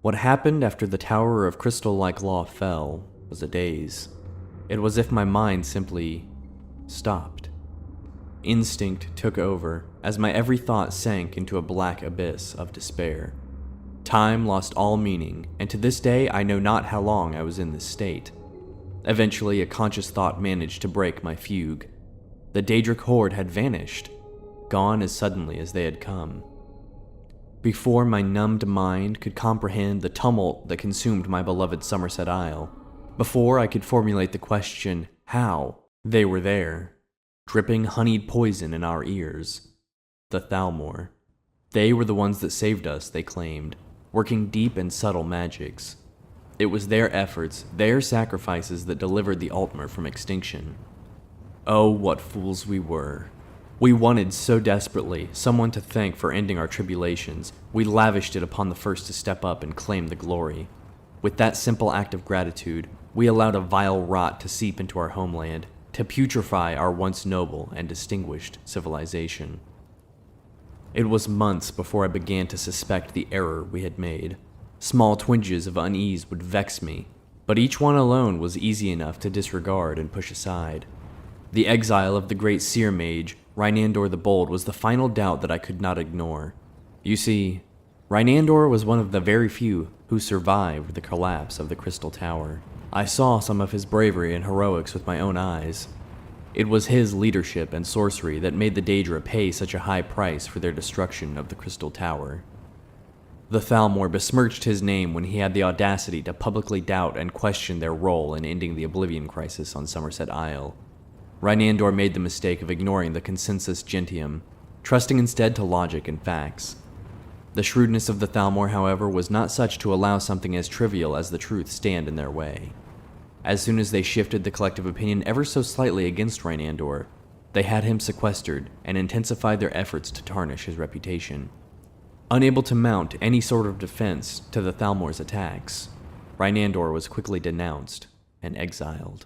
What happened after the Tower of Crystal-like Law fell was a daze. It was as if my mind simply stopped. Instinct took over as my every thought sank into a black abyss of despair. Time lost all meaning, and to this day I know not how long I was in this state. Eventually, a conscious thought managed to break my fugue. The Daedric horde had vanished, gone as suddenly as they had come. Before my numbed mind could comprehend the tumult that consumed my beloved Summerset Isle, before I could formulate the question, how, they were there, dripping honeyed poison in our ears. The Thalmor. They were the ones that saved us, they claimed, working deep and subtle magics. It was their efforts, their sacrifices that delivered the Altmer from extinction. Oh, what fools we were. We wanted so desperately someone to thank for ending our tribulations, we lavished it upon the first to step up and claim the glory. With that simple act of gratitude, we allowed a vile rot to seep into our homeland, to putrefy our once noble and distinguished civilization. It was months before I began to suspect the error we had made. Small twinges of unease would vex me, but each one alone was easy enough to disregard and push aside. The exile of the great seer mage, Rhinandor the Bold, was the final doubt that I could not ignore. You see, Rhinandor was one of the very few who survived the collapse of the Crystal Tower. I saw some of his bravery and heroics with my own eyes. It was his leadership and sorcery that made the Daedra pay such a high price for their destruction of the Crystal Tower. The Thalmor besmirched his name when he had the audacity to publicly doubt and question their role in ending the Oblivion Crisis on Summerset Isle. Rhinandor made the mistake of ignoring the consensus gentium, trusting instead to logic and facts. The shrewdness of the Thalmor, however, was not such to allow something as trivial as the truth stand in their way. As soon as they shifted the collective opinion ever so slightly against Rhinandor, they had him sequestered and intensified their efforts to tarnish his reputation. Unable to mount any sort of defense to the Thalmor's attacks, Rhinandor was quickly denounced and exiled.